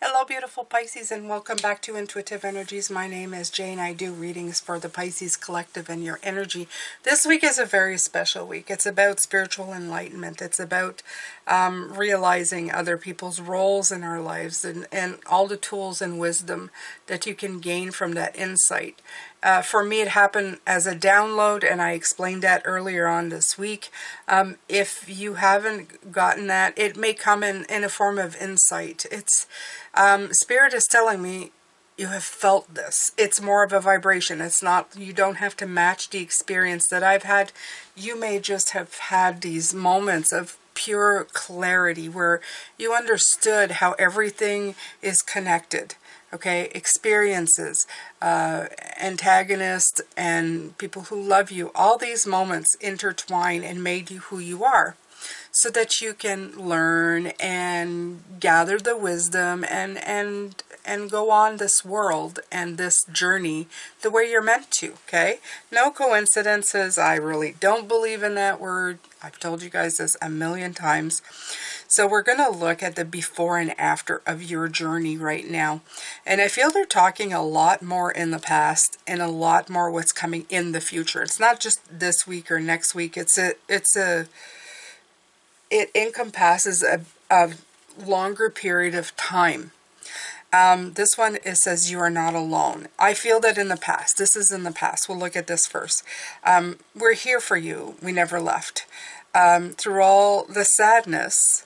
Hello, beautiful Pisces, and welcome back to Intuitive Energies. My name is Jane. I do readings for the Pisces Collective and your energy. This week is a very special week. It's about spiritual enlightenment. It's about realizing other people's roles in our lives and all the tools and wisdom that you can gain from that insight. For me, it happened as a download, and I explained that earlier on this week. If you haven't gotten that, it may come in a form of insight. It's Spirit is telling me you have felt this. It's more of a vibration. It's not, you don't have to match the experience that I've had. You may just have had these moments of pure clarity where you understood how everything is connected. Okay, experiences, antagonists, and people who love you, all these moments intertwine and made you who you are, so that you can learn and gather the wisdom and go on this world and this journey the way you're meant to. Okay, no coincidences. I really don't believe in that word. I've told you guys this a million times. So we're going to look at the before and after of your journey right now. And I feel they're talking a lot more in the past and a lot more what's coming in the future. It's not just this week or next week. It encompasses a longer period of time. This one, it says you are not alone. I feel that in the past. This is in the past. We'll look at this first. We're here for you. We never left. Through all the sadness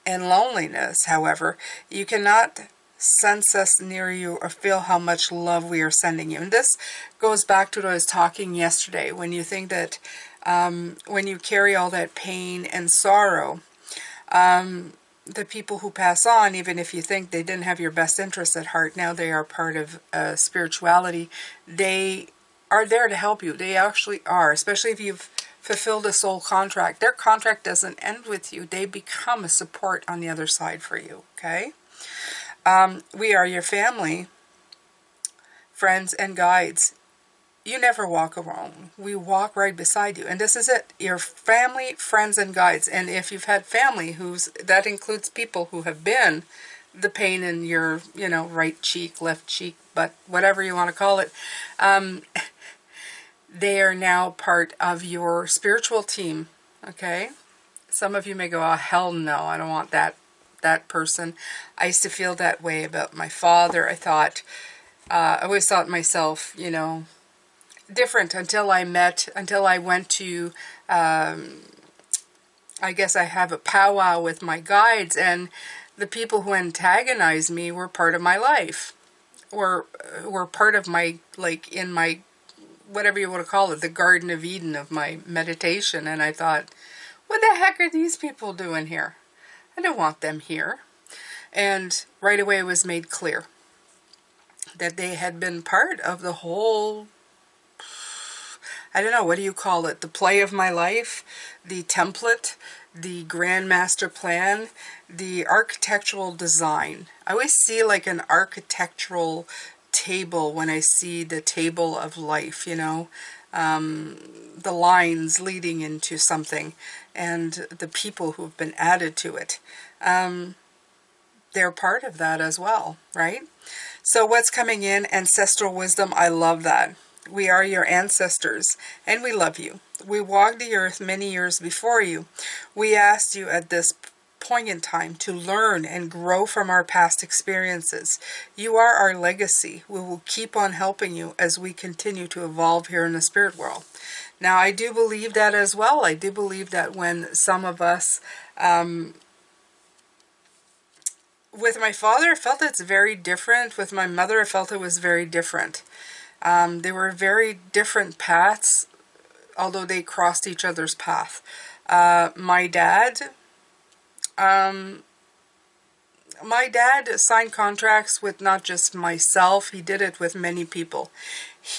and loneliness, however, you cannot sense us near you or feel how much love we are sending you. And this goes back to what I was talking yesterday, when you think that when you carry all that pain and sorrow, the people who pass on, even if you think they didn't have your best interests at heart, now they are part of spirituality. They are there to help you. They actually are, especially if you've fulfilled a soul contract. Their contract doesn't end with you. They become a support on the other side for you, okay? We are your family, friends, and guides. You never walk alone. We walk right beside you. And this is it. Your family, friends, and guides. And if you've had family that includes people who have been the pain in your, right cheek, left cheek, but whatever you want to call it, they are now part of your spiritual team, okay? Some of you may go, oh, hell no, I don't want that person. I used to feel that way about my father. I always thought myself, different until I went to, I guess I have a powwow with my guides, and the people who antagonized me were part of my life, or were part of my, in my, whatever you want to call it, the Garden of Eden of my meditation. And I thought, what the heck are these people doing here? I don't want them here. And right away it was made clear that they had been part of the whole, I don't know, what do you call it? The play of my life, the template, the grand master plan, the architectural design. I always see like an architectural table when I see the table of life, the lines leading into something, and the people who've been added to it. They're part of that as well, right? So what's coming in? Ancestral wisdom. I love that. We are your ancestors, and we love you. We walked the earth many years before you. We asked you at this point in time to learn and grow from our past experiences. You are our legacy. We will keep on helping you as we continue to evolve here in the spirit world. Now, I do believe that as well. I do believe that when some of us, with my father, I felt it's very different. With my mother, I felt it was very different. They were very different paths, although they crossed each other's path. My dad signed contracts with not just myself. He did it with many people.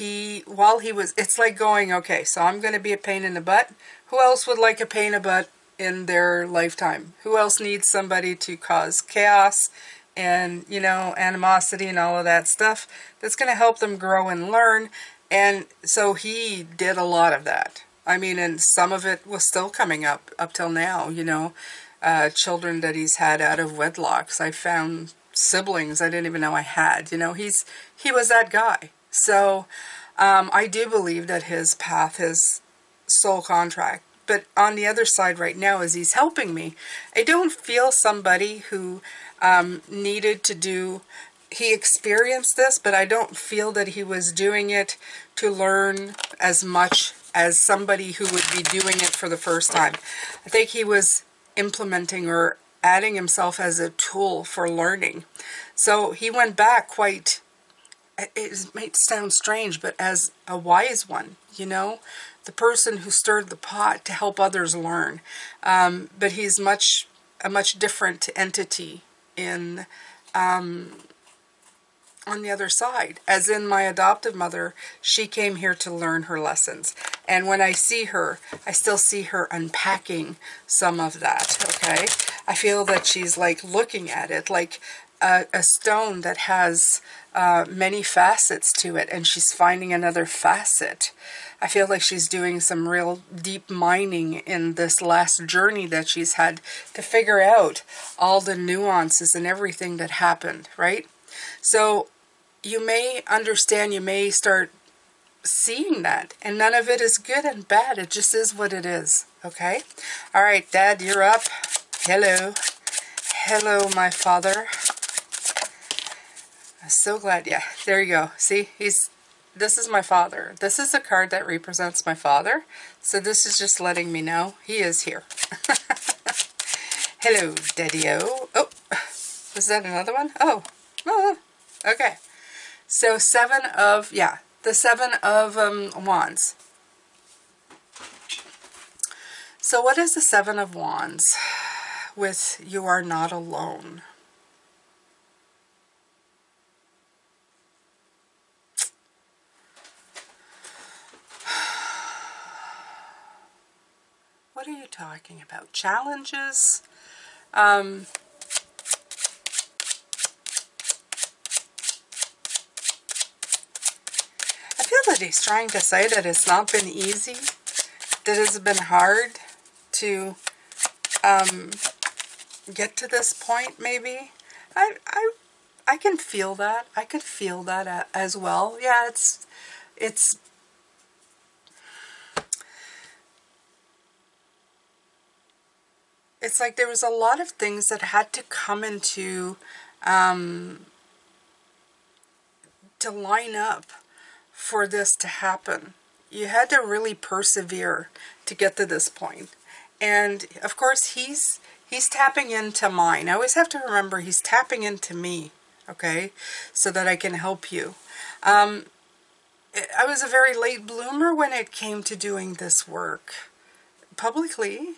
It's like going, okay, so I'm going to be a pain in the butt. Who else would like a pain in the butt in their lifetime? Who else needs somebody to cause chaos and, animosity and all of that stuff that's going to help them grow and learn? And so he did a lot of that. I mean, and some of it was still coming up till now, children that he's had out of wedlocks. I found siblings I didn't even know I had. You know, he was that guy. So I do believe that his path, his soul contract. But on the other side right now, as he's helping me, I don't feel somebody who needed to do, he experienced this, but I don't feel that he was doing it to learn as much as somebody who would be doing it for the first time. I think he was implementing or adding himself as a tool for learning. So he went back quite, it might sound strange, but as a wise one, you know, the person who stirred the pot to help others learn. But he's a much different entity in on the other side. As in my adoptive mother, she came here to learn her lessons. And when I see her, I still see her unpacking some of that, okay? I feel that she's like looking at it like a stone that has many facets to it, and she's finding another facet. I feel like she's doing some real deep mining in this last journey that she's had to figure out all the nuances and everything that happened, right? So you may understand, you may start seeing that, and none of it is good and bad. It just is what it is, okay? All right, Dad, you're up. Hello. Hello, my father. I'm so glad. Yeah, there you go. See, this is my father. This is a card that represents my father. So this is just letting me know he is here. Hello, Daddy-o. Oh, was that another one? Oh, okay. So the Seven of Wands. So what is the Seven of Wands with you are not alone? What are you talking about? Challenges? I feel that he's trying to say that it's not been easy, that it's been hard to get to this point, maybe. I can feel that. I could feel that as well. Yeah, it's like there was a lot of things that had to come into to line up for this to happen. You had to really persevere to get to this point. And of course he's tapping into mine. I always have to remember he's tapping into me, okay, so that I can help you. I was a very late bloomer when it came to doing this work publicly,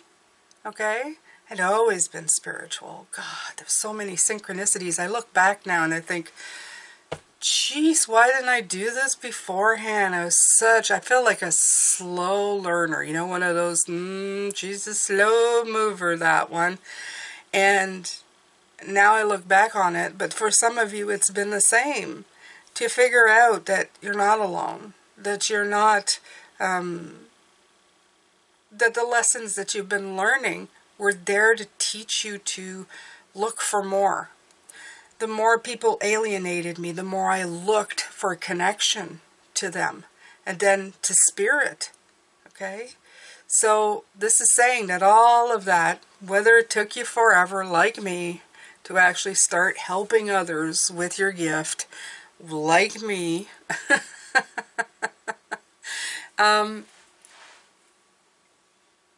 okay? I'd always been spiritual. God, there's so many synchronicities. I look back now and I think, jeez, why didn't I do this beforehand? I feel like a slow learner, you know, one of those, she's a slow mover, that one. And now I look back on it, but for some of you, it's been the same. To figure out that you're not alone, that you're not, that the lessons that you've been learning were there to teach you to look for more. The more people alienated me, the more I looked for a connection to them and then to spirit, okay? So this is saying that all of that, whether it took you forever, like me, to actually start helping others with your gift, like me,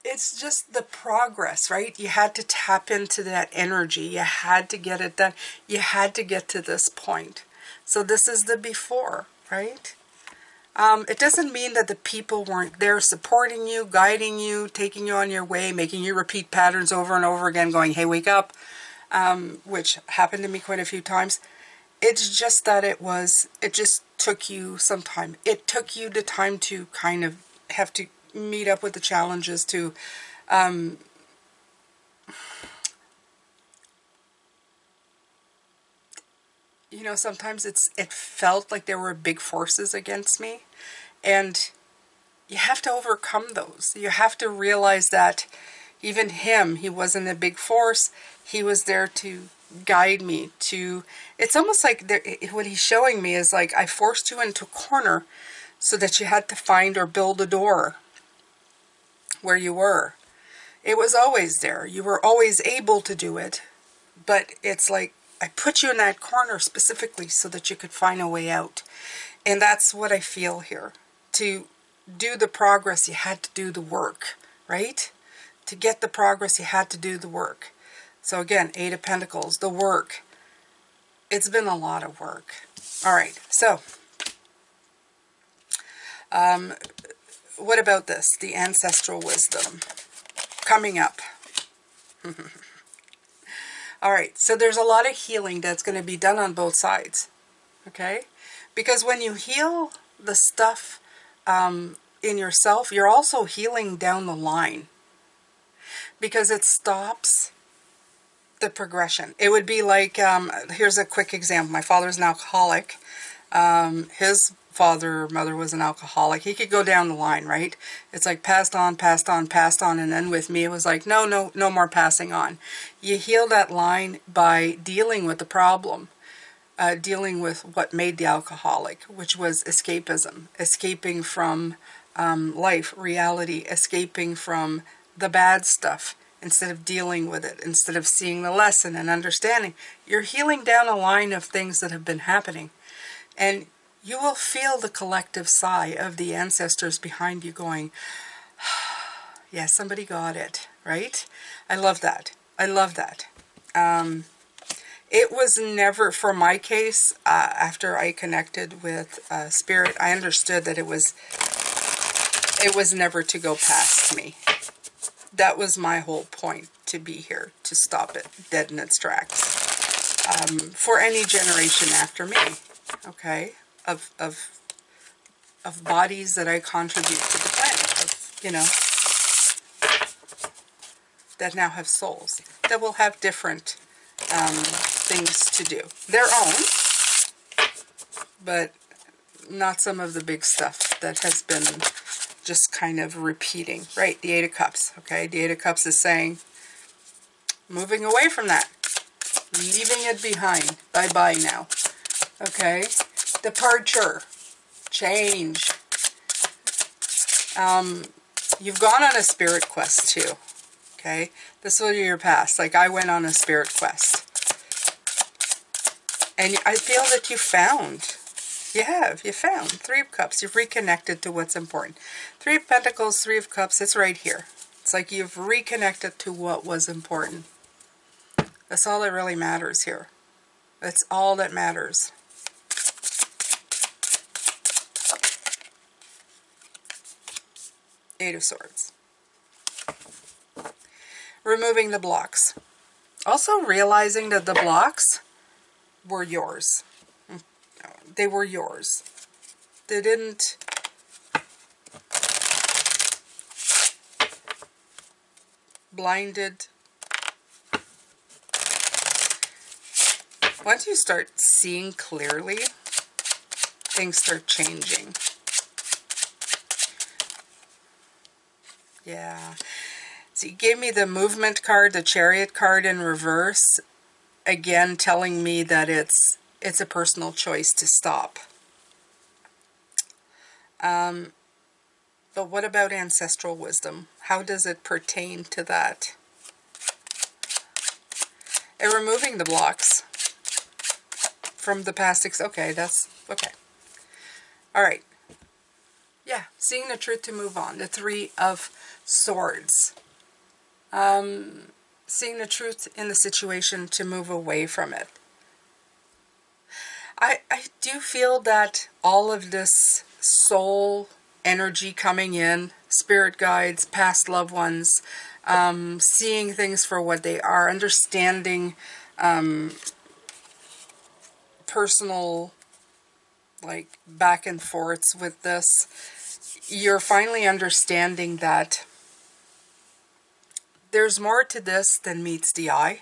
it's just the progress, right? You had to tap into that energy. You had to get it done. You had to get to this point. So this is the before, right? It doesn't mean that the people weren't there supporting you, guiding you, taking you on your way, making you repeat patterns over and over again, going, hey, wake up, which happened to me quite a few times. It's just that it just took you some time. It took you the time to kind of have to meet up with the challenges to you know, sometimes it felt like there were big forces against me, and you have to overcome those. You have to realize that even he wasn't a big force. He was there to guide me to, it's almost like what he's showing me is like I forced you into a corner so that you had to find or build a door where you were. It was always there. You were always able to do it. But it's like I put you in that corner specifically so that you could find a way out. And that's what I feel here. To do the progress, you had to do the work, right? To get the progress, you had to do the work. So again, Eight of Pentacles, the work. It's been a lot of work. All right, so what about this? The ancestral wisdom coming up. All right, so there's a lot of healing that's going to be done on both sides, okay? Because when you heal the stuff in yourself, you're also healing down the line. Because it stops the progression. It would be like, here's a quick example. My father's an alcoholic. His father or mother was an alcoholic. He could go down the line, right? It's like passed on, passed on, passed on, and then with me it was like, no more passing on. You heal that line by dealing with the problem, dealing with what made the alcoholic, which was escapism, escaping from life, reality, escaping from the bad stuff, instead of dealing with it, instead of seeing the lesson and understanding. You're healing down a line of things that have been happening. And you will feel the collective sigh of the ancestors behind you going, yeah, somebody got it, right? I love that. I love that. It was never, for my case, after I connected with Spirit, I understood that it was never to go past me. That was my whole point, to be here, to stop it dead in its tracks. For any generation after me, okay, of bodies that I contribute to the planet, that now have souls, that will have different things to do. Their own, but not some of the big stuff that has been just kind of repeating, right? The Eight of Cups, okay? The Eight of Cups is saying, moving away from that, leaving it behind, bye-bye now, okay? Departure, change. You've gone on a spirit quest too, okay? This was your past. Like I went on a spirit quest. And I feel that you found. You found. Three of Cups. You've reconnected to what's important. Three of Pentacles, Three of Cups, it's right here. It's like you've reconnected to what was important. That's all that really matters here. That's all that matters. Eight of Swords. Removing the blocks. Also realizing that the blocks were yours. They were yours. They didn't... blinded. Once you start seeing clearly, things start changing. Yeah. So you gave me the Movement card, the Chariot card in reverse. Again, telling me that it's a personal choice to stop. But what about ancestral wisdom? How does it pertain to that? And removing the blocks from the past. Okay, that's okay. All right. Yeah, seeing the truth to move on. The Three of Swords. Seeing the truth in the situation to move away from it. I do feel that all of this soul energy coming in, spirit guides, past loved ones, seeing things for what they are, understanding personal, like, back and forths with this. You're finally understanding that there's more to this than meets the eye.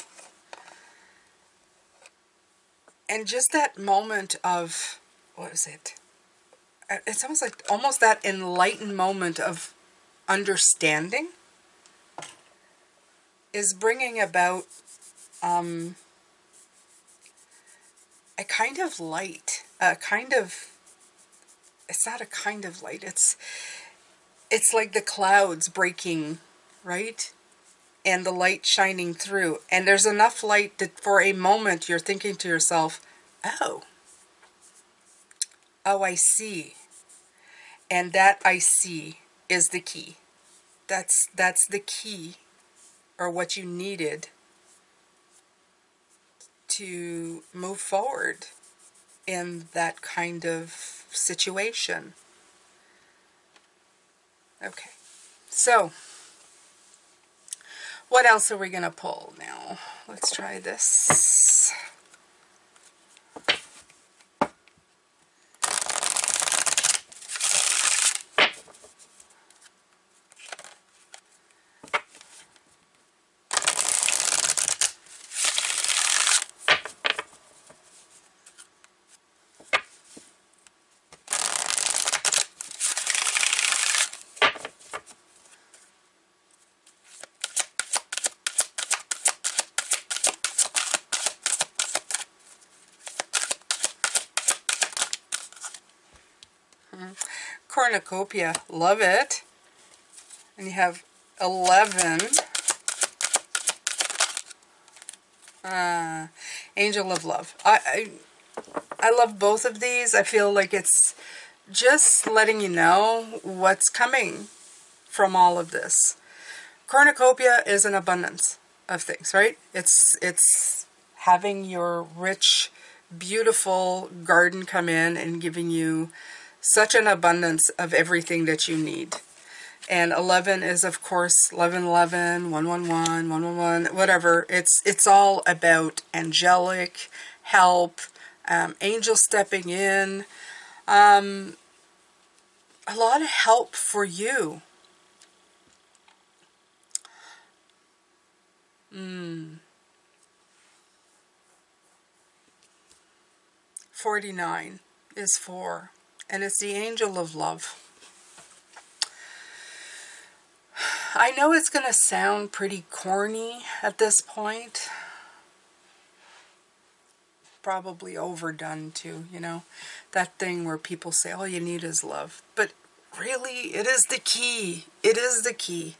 And just that moment of, what is it? It's almost like, that enlightened moment of understanding is bringing about a kind of light, it's not a kind of light, it's like the clouds breaking, right? And the light shining through. And there's enough light that for a moment you're thinking to yourself, oh, I see. And that I see is the key. That's the key, or what you needed to move forward in that kind of situation. Okay, so what else are we going to pull now? Let's try this. Cornucopia, love it. And you have 11. Angel of Love. I love both of these. I feel like it's just letting you know what's coming from all of this. Cornucopia is an abundance of things, right? It's having your rich, beautiful garden come in and giving you such an abundance of everything that you need. And 11 is, of course, 1111, 111, 111, whatever. It's all about angelic help, angels stepping in, a lot of help for you. 49 is 4, and it's the Angel of Love. I know it's going to sound pretty corny at this point. Probably overdone too, you know. That thing where people say all you need is love. But really, it is the key. It is the key.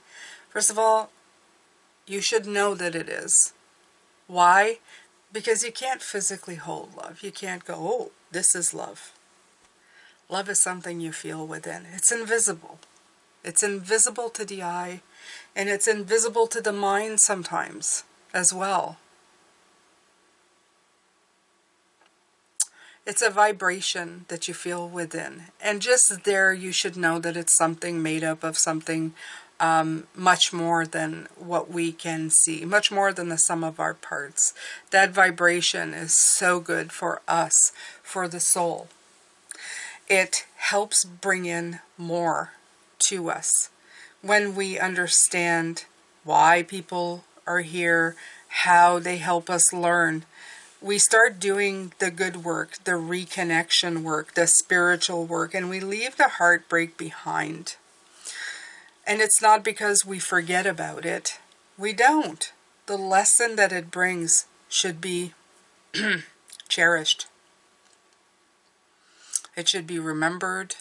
First of all, you should know that it is. Why? Because you can't physically hold love. You can't go, oh, this is love. Love is something you feel within. It's invisible. It's invisible to the eye, and it's invisible to the mind sometimes as well. It's a vibration that you feel within. And just there, you should know that it's something made up of something much more than what we can see, much more than the sum of our parts. That vibration is so good for us, for the soul. It helps bring in more to us when we understand why people are here, how they help us learn. We start doing the good work, the reconnection work, the spiritual work, and we leave the heartbreak behind. And it's not because we forget about it. We don't. The lesson that it brings should be cherished. It should be remembered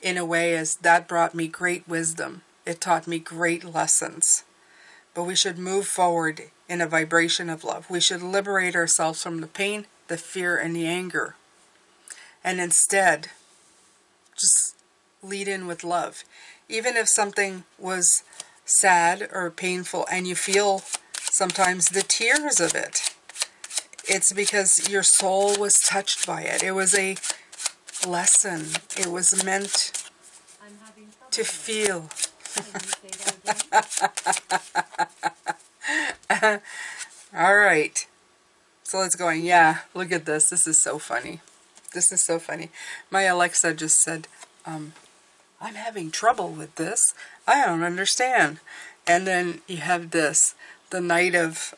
in a way as that brought me great wisdom. It taught me great lessons. But we should move forward in a vibration of love. We should liberate ourselves from the pain, the fear, and the anger. And instead, just lead in with love. Even if something was sad or painful and you feel sometimes the tears of it, it's because your soul was touched by it. It was a lesson. It was meant to feel. All right. So let's go. Yeah, look at this. This is so funny. This is so funny. My Alexa just said, I'm having trouble with this. I don't understand. And then you have this, the Knight of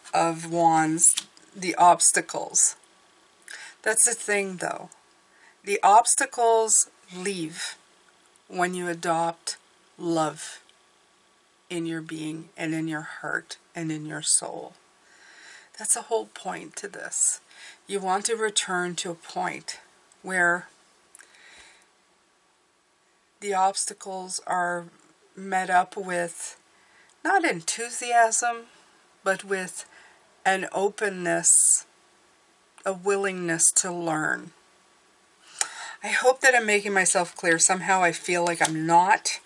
Wands, the obstacles. That's the thing, though. The obstacles leave when you adopt love in your being and in your heart and in your soul. That's the whole point to this. You want to return to a point where the obstacles are met up with not enthusiasm, but with an openness, a willingness to learn. I hope that I'm making myself clear. Somehow I feel like I'm not,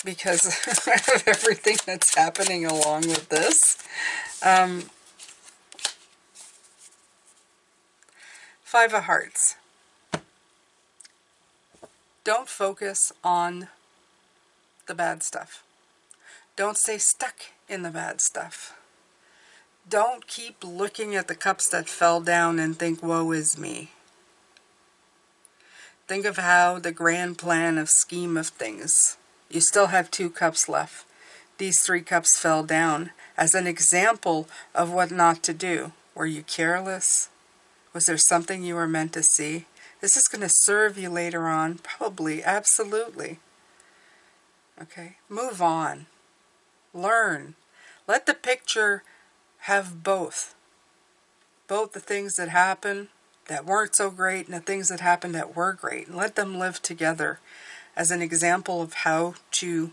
because of everything that's happening along with this. Five of Hearts. Don't focus on the bad stuff. Don't stay stuck in the bad stuff. Don't keep looking at the cups that fell down and think, woe is me. Think of how the grand plan of scheme of things. You still have 2 cups left. These 3 cups fell down as an example of what not to do. Were you careless? Was there something you were meant to see? This is going to serve you later on. Probably. Absolutely. Okay. Move on. Learn. Let the picture have both. Both the things that happen that weren't so great and the things that happened that were great. And let them live together as an example of how to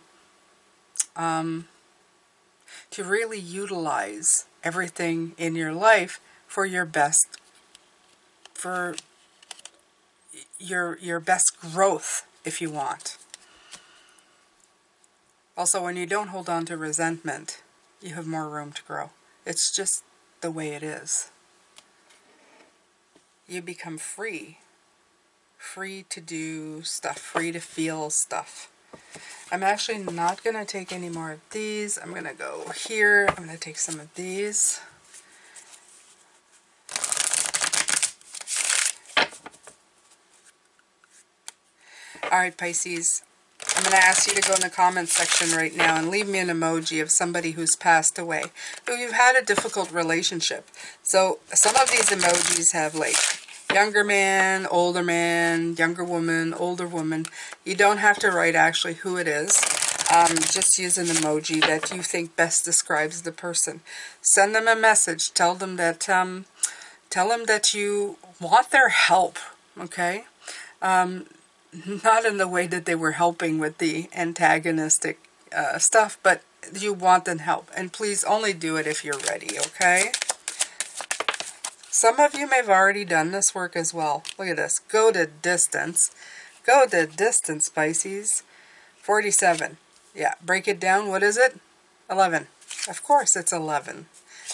really utilize everything in your life for your best, for your best growth, if you want. Also, when you don't hold on to resentment, you have more room to grow. It's just the way it is. You become free. Free to do stuff. Free to feel stuff. I'm actually not going to take any more of these. I'm going to go here. I'm going to take some of these. Alright, Pisces. I'm going to ask you to go in the comments section right now and leave me an emoji of somebody who's passed away, who you've had a difficult relationship. So some of these emojis have like younger man, younger woman, older woman. You don't have to write actually who it is. Just use an emoji that you think best describes the person. Send them a message. Tell them that you want their help. Okay. Not in the way that they were helping with the antagonistic stuff, but you want them help. And please only do it if you're ready, okay? Some of you may have already done this work as well. Look at this. Go the distance. Go the distance, Pisces. 47. Yeah, break it down. What is it? 11. Of course it's 11.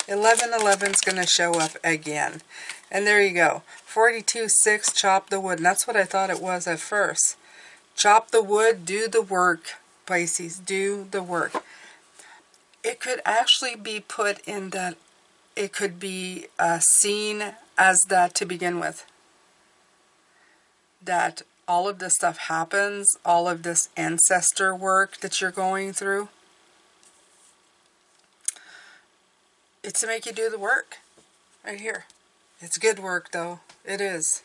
11 is going to show up again. And there you go. 42-6, chop the wood. And that's what I thought it was at first. Chop the wood, do the work, Pisces. Do the work. It could actually be put in that, it could be seen as that to begin with. That all of this stuff happens, all of this ancestor work that you're going through. It's to make you do the work. Right here. It's good work, though. It is.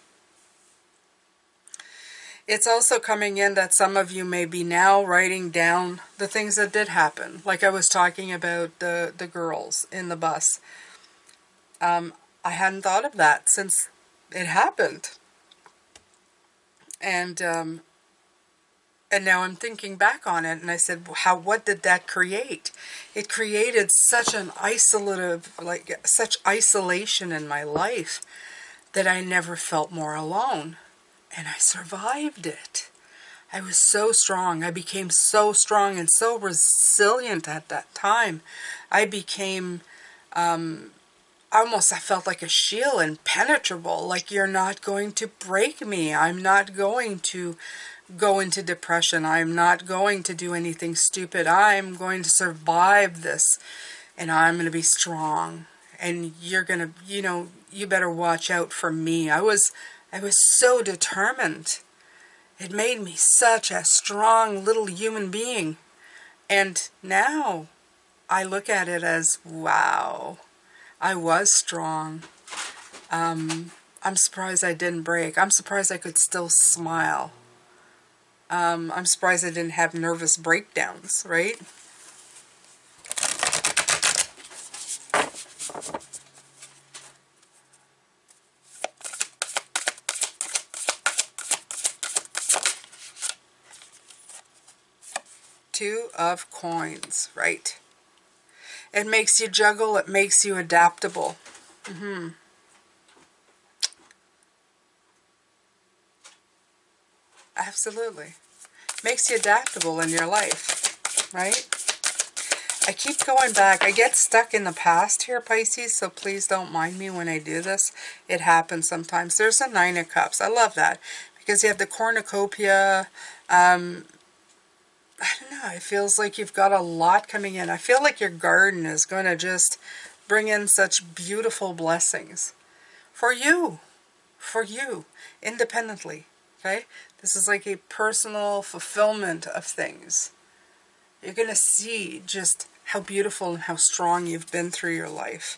It's also coming in that some of you may be now writing down the things that did happen. Like I was talking about the girls in the bus. I hadn't thought of that since it happened. And now I'm thinking back on it, and I said, what did that create? It created such an such isolation in my life that I never felt more alone. And I survived it. I was so strong. I became so strong and so resilient at that time. I became, I felt like a shield, impenetrable, like you're not going to break me. I'm not going to go into depression. I'm not going to do anything stupid. I'm going to survive this, and I'm going to be strong. And you're going to, you better watch out for me. I was so determined. It made me such a strong little human being. And now I look at it as, wow, I was strong. I'm surprised I didn't break. I'm surprised I could still smile. I'm surprised I didn't have nervous breakdowns, right? Two of Coins, right? It makes you juggle. It makes you adaptable. Absolutely. Makes you adaptable in your life, right? I keep going back. I get stuck in the past here, Pisces, so please don't mind me when I do this. It happens sometimes. There's a Nine of Cups. I love that because you have the cornucopia. I don't know. It feels like you've got a lot coming in. I feel like your garden is going to just bring in such beautiful blessings for you, independently, okay? This is like a personal fulfillment of things. You're going to see just how beautiful and how strong you've been through your life.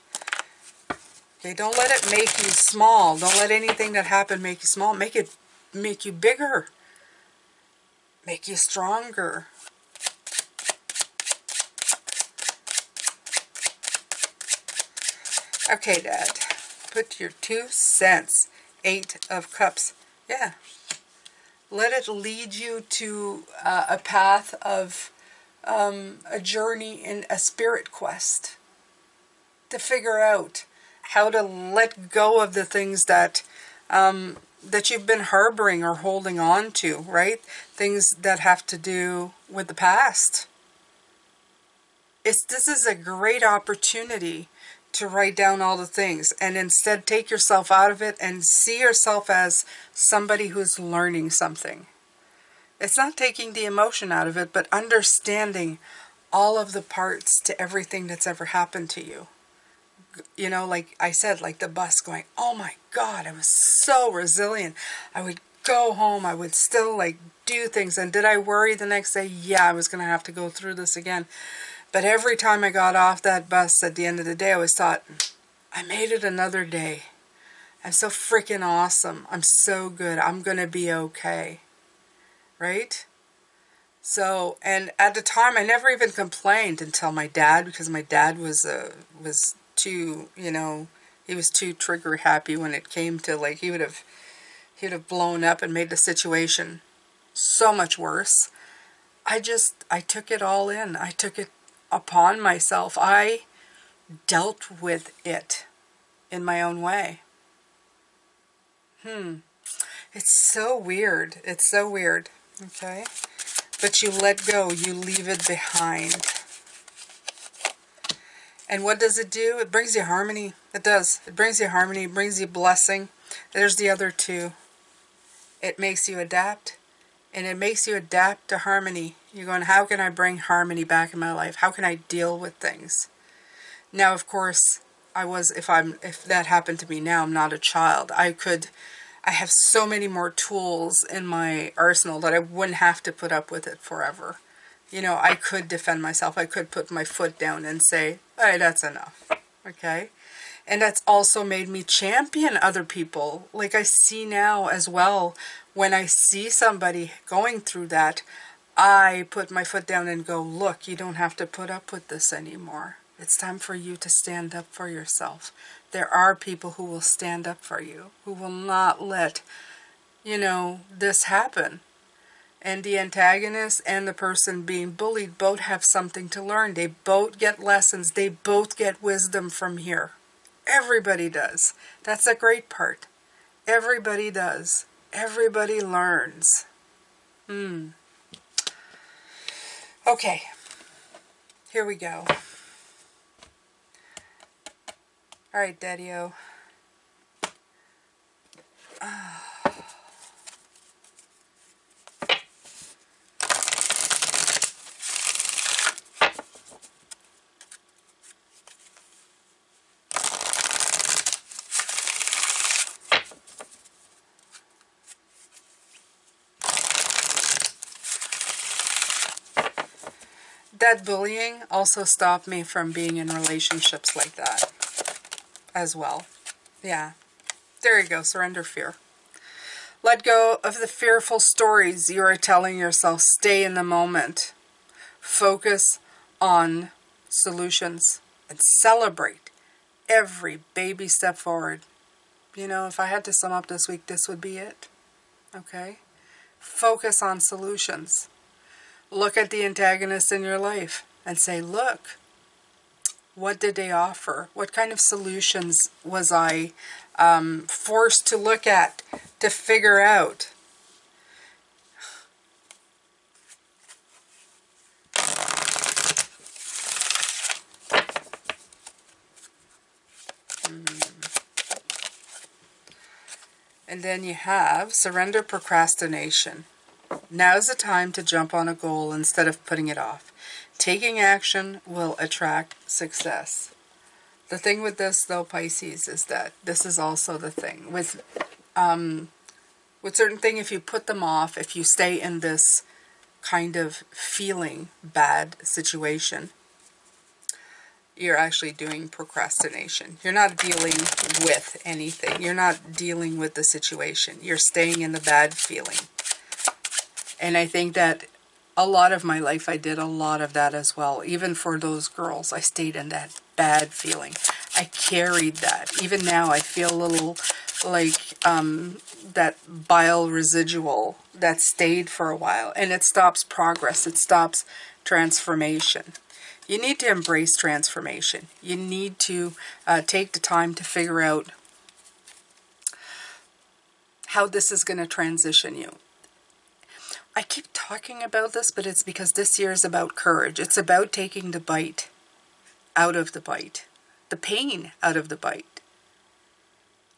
Okay, don't let it make you small. Don't let anything that happened make you small. Make you bigger. Make you stronger. Okay, Dad. Put your 2 cents. 8 of Cups. Yeah. Let it lead you to a path of a journey in a spirit quest. To figure out how to let go of the things that that you've been harboring or holding on to, right? Things that have to do with the past. This is a great opportunity to write down all the things and instead take yourself out of it and see yourself as somebody who's learning something. It's not taking the emotion out of it, but understanding all of the parts to everything that's ever happened to you. You know, like I said, like the bus going, oh my God, I was so resilient. I would go home, I would still like do things. And did I worry the next day? Yeah, I was going to have to go through this again. But every time I got off that bus at the end of the day, I always thought, I made it another day. I'm so freaking awesome. I'm so good. I'm going to be okay. Right? So, and at the time, I never even complained until my dad, because my dad was too, you know, he was too trigger happy when it came to, like, he would have blown up and made the situation so much worse. I took it all in. I took it upon myself. I dealt with it in my own way. It's so weird. It's so weird. Okay? But you let go. You leave it behind. And what does it do? It brings you harmony. It does. It brings you harmony. It brings you blessing. There's the other two. It makes you adapt. And it makes you adapt to harmony. You're going, how can I bring harmony back in my life? How can I deal with things? Now, of course, if that happened to me now, I'm not a child. I have so many more tools in my arsenal that I wouldn't have to put up with it forever. You know, I could defend myself. I could put my foot down and say, all right, that's enough. Okay? And that's also made me champion other people. Like I see now as well, when I see somebody going through that, I put my foot down and go, look, you don't have to put up with this anymore. It's time for you to stand up for yourself. There are people who will stand up for you, who will not let, you know, this happen. And the antagonist and the person being bullied both have something to learn. They both get lessons. They both get wisdom from here. Everybody does. That's the great part. Everybody does. Everybody learns. Okay. Here we go. All right, Daddy-O. That bullying also stopped me from being in relationships like that as well. Yeah. There you go. Surrender fear. Let go of the fearful stories you are telling yourself. Stay in the moment. Focus on solutions and celebrate every baby step forward. You know, if I had to sum up this week, this would be it. Okay? Focus on solutions. Look at the antagonists in your life and say, look, what did they offer? What kind of solutions was I forced to look at, to figure out? And then you have surrender procrastination. Now's the time to jump on a goal instead of putting it off. Taking action will attract success. The thing with this, though, Pisces, is that this is also the thing. With certain things, if you put them off, if you stay in this kind of feeling bad situation, you're actually doing procrastination. You're not dealing with anything. You're not dealing with the situation. You're staying in the bad feeling. And I think that a lot of my life, I did a lot of that as well. Even for those girls, I stayed in that bad feeling. I carried that. Even now, I feel a little like that bile residual that stayed for a while. And it stops progress. It stops transformation. You need to embrace transformation. You need to take the time to figure out how this is going to transition you. I keep talking about this, but it's because this year is about courage. It's about taking the bite out of the bite, the pain out of the bite,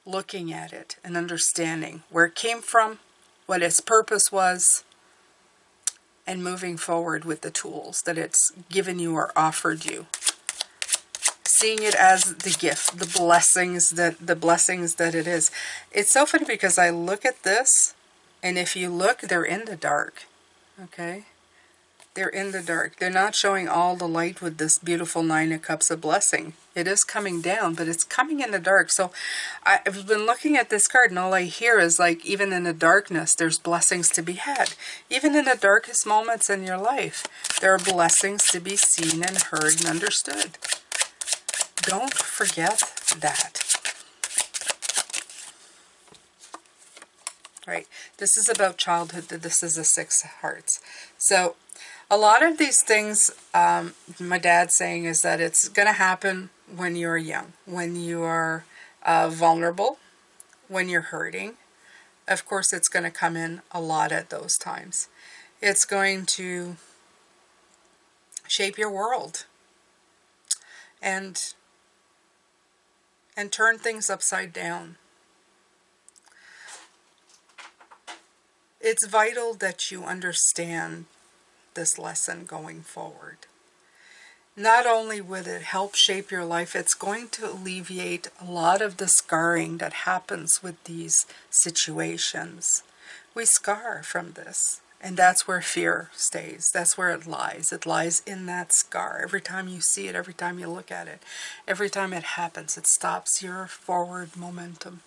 looking at it and understanding where it came from, what its purpose was, and moving forward with the tools that it's given you or offered you. Seeing it as the gift, the blessings that it is. It's so funny because I look at this, and if you look, they're in the dark. Okay? They're in the dark. They're not showing all the light with this beautiful Nine of Cups of blessing. It is coming down, but it's coming in the dark. So I've been looking at this card, and all I hear is like, even in the darkness, there's blessings to be had. Even in the darkest moments in your life, there are blessings to be seen and heard and understood. Don't forget that. Right? This is about childhood. This is a Six of Hearts. So a lot of these things, my dad's saying, is that it's going to happen when you're young, when you are vulnerable, when you're hurting. Of course, it's going to come in a lot at those times. It's going to shape your world and turn things upside down. It's vital that you understand this lesson going forward. Not only would it help shape your life, it's going to alleviate a lot of the scarring that happens with these situations. We scar from this, and that's where fear stays. That's where it lies. It lies in that scar. Every time you see it, every time you look at it, every time it happens, it stops your forward momentum.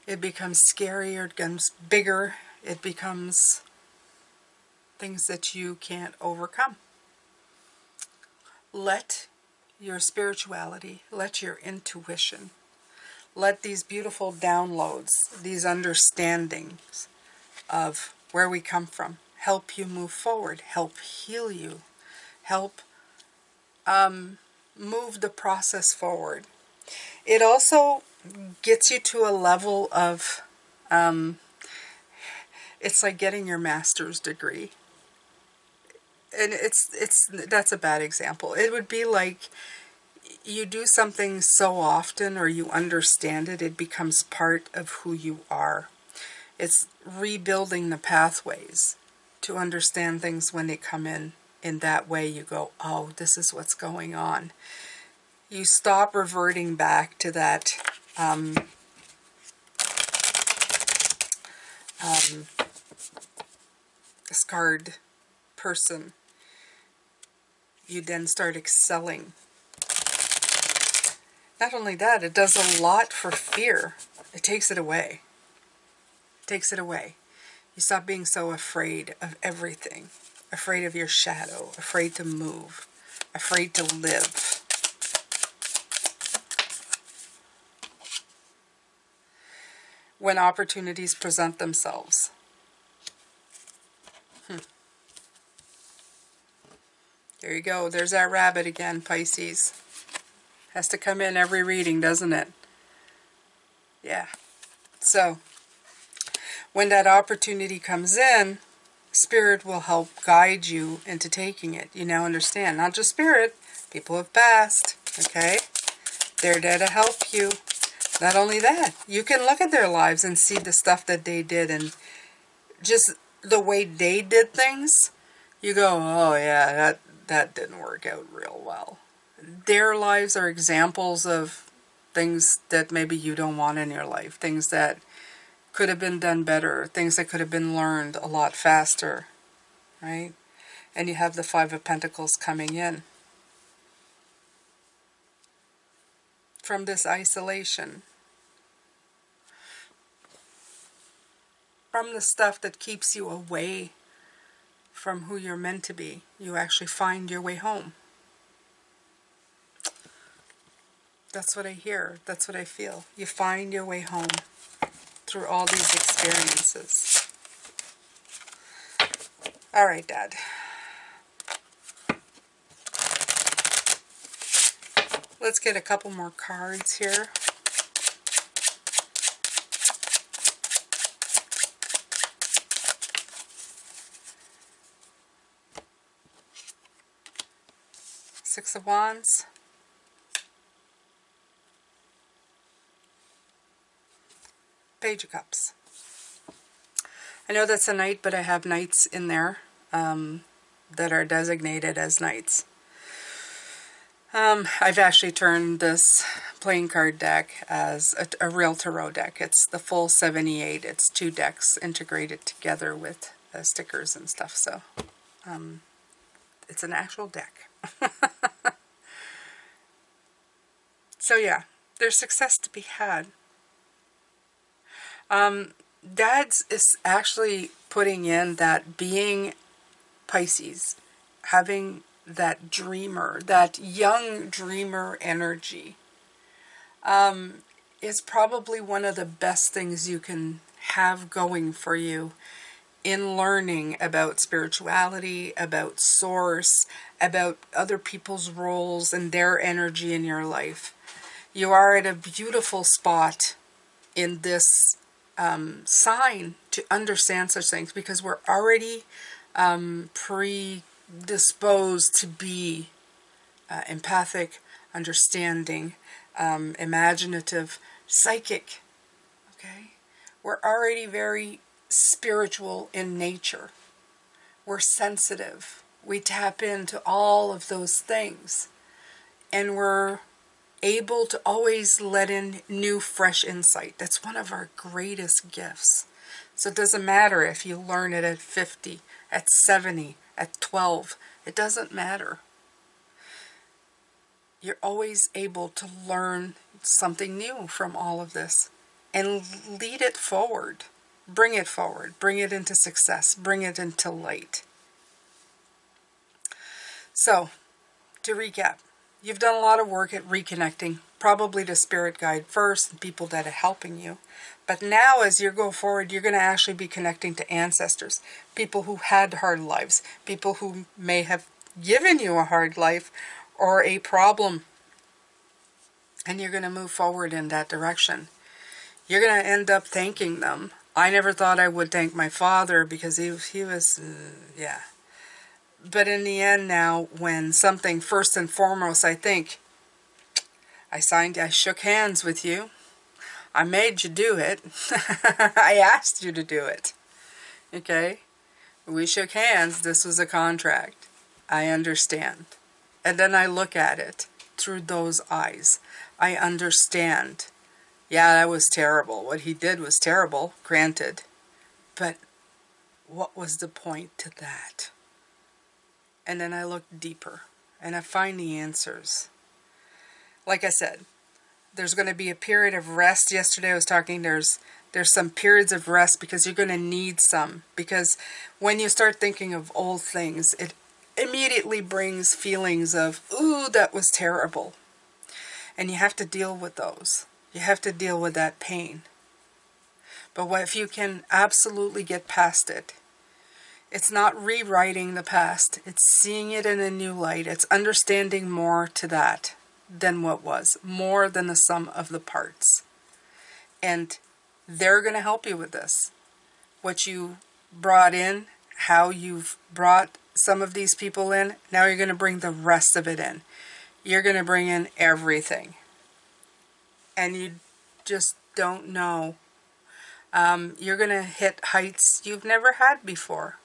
It becomes scarier, it becomes bigger, it becomes things that you can't overcome. Let your spirituality, let your intuition, let these beautiful downloads, these understandings of where we come from, help you move forward, help heal you, help move the process forward. It also gets you to a level of, it's like getting your master's degree. And that's a bad example. It would be like you do something so often, or you understand it, it becomes part of who you are. It's rebuilding the pathways to understand things when they come in that way. You go, oh, this is what's going on. You stop reverting back to that scarred person. You then start excelling. Not only that, it does a lot for fear. It takes it away. It takes it away. You stop being so afraid of everything. Afraid of your shadow. Afraid to move. Afraid to live. When opportunities present themselves. There you go. There's that rabbit again, Pisces. Has to come in every reading, doesn't it? Yeah. So, when that opportunity comes in, Spirit will help guide you into taking it. You now understand. Not just Spirit. People have passed. Okay? They're there to help you. Not only that, you can look at their lives and see the stuff that they did, and just the way they did things, you go, oh yeah, that didn't work out real well. Their lives are examples of things that maybe you don't want in your life, things that could have been done better, things that could have been learned a lot faster, right? And you have the Five of Pentacles coming in from this isolation, from the stuff that keeps you away from who you're meant to be. You actually find your way home. That's what I hear. That's what I feel. You find your way home through all these experiences. All right, Dad. Let's get a couple more cards here. Six of Wands. Page of Cups. I know that's a knight, but I have knights in there that are designated as knights. I've actually turned this playing card deck as a real tarot deck. It's the full 78. It's 2 decks integrated together with stickers and stuff. So it's an actual deck. So yeah, there's success to be had. Dad's is actually putting in that being Pisces, having that dreamer, that young dreamer energy, is probably one of the best things you can have going for you in learning about spirituality, about source, about other people's roles and their energy in your life. You are at a beautiful spot in this sign to understand such things, because we're already predisposed to be empathic, understanding, imaginative, psychic. Okay? We're already very spiritual in nature. We're sensitive. We tap into all of those things. And we're able to always let in new, fresh insight. That's one of our greatest gifts. So it doesn't matter if you learn it at 50, at 70, at 12. It doesn't matter. You're always able to learn something new from all of this and lead it forward. Bring it forward. Bring it into success. Bring it into light. So, to recap, you've done a lot of work at reconnecting, probably to spirit guide first, and people that are helping you. But now as you go forward, you're going to actually be connecting to ancestors, people who had hard lives, people who may have given you a hard life or a problem. And you're going to move forward in that direction. You're going to end up thanking them. I never thought I would thank my father because he was, yeah. But in the end now, when something, first and foremost, I think, I shook hands with you. I made you do it. I asked you to do it. Okay? We shook hands. This was a contract. I understand. And then I look at it through those eyes. I understand. Yeah, that was terrible. What he did was terrible, granted. But what was the point to that? And then I look deeper and I find the answers. Like I said, there's going to be a period of rest. Yesterday I was talking, there's some periods of rest because you're going to need some. Because when you start thinking of old things, it immediately brings feelings of, ooh, that was terrible. And you have to deal with those. You have to deal with that pain. But what if you can absolutely get past it, It's not rewriting the past. It's seeing it in a new light. It's understanding more to that than what was, more than the sum of the parts. And they're going to help you with this. What you brought in, how you've brought some of these people in, now you're going to bring the rest of it in. You're going to bring in everything. And you just don't know. You're going to hit heights you've never had before.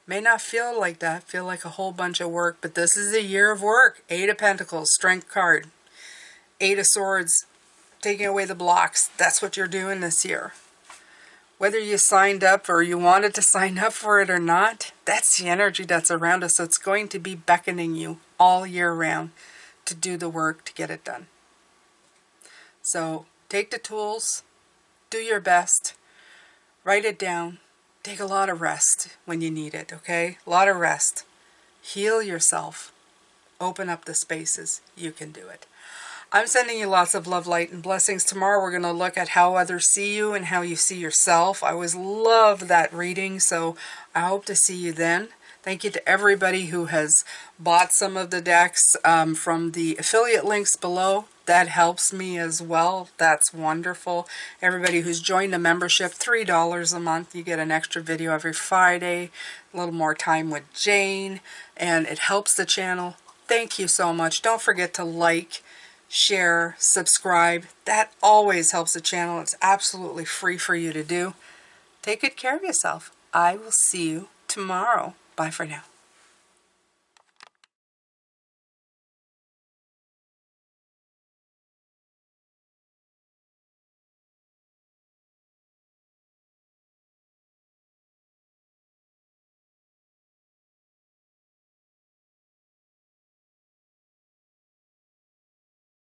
May not feel like that, feel like a whole bunch of work, but this is a year of work. 8 of Pentacles, Strength card. 8 of Swords, taking away the blocks. That's what you're doing this year. Whether you signed up or you wanted to sign up for it or not, that's the energy that's around us. So it's going to be beckoning you all year round to do the work to get it done. So take the tools, do your best, write it down, take a lot of rest when you need it, okay? A lot of rest. Heal yourself. Open up the spaces. You can do it. I'm sending you lots of love, light, and blessings. Tomorrow we're going to look at how others see you and how you see yourself. I always love that reading, so I hope to see you then. Thank you to everybody who has bought some of the decks from the affiliate links below. That helps me as well. That's wonderful. Everybody who's joined the membership, $3 a month. You get an extra video every Friday, a little more time with Jane, and it helps the channel. Thank you so much. Don't forget to like, share, subscribe. That always helps the channel. It's absolutely free for you to do. Take good care of yourself. I will see you tomorrow. Bye for now.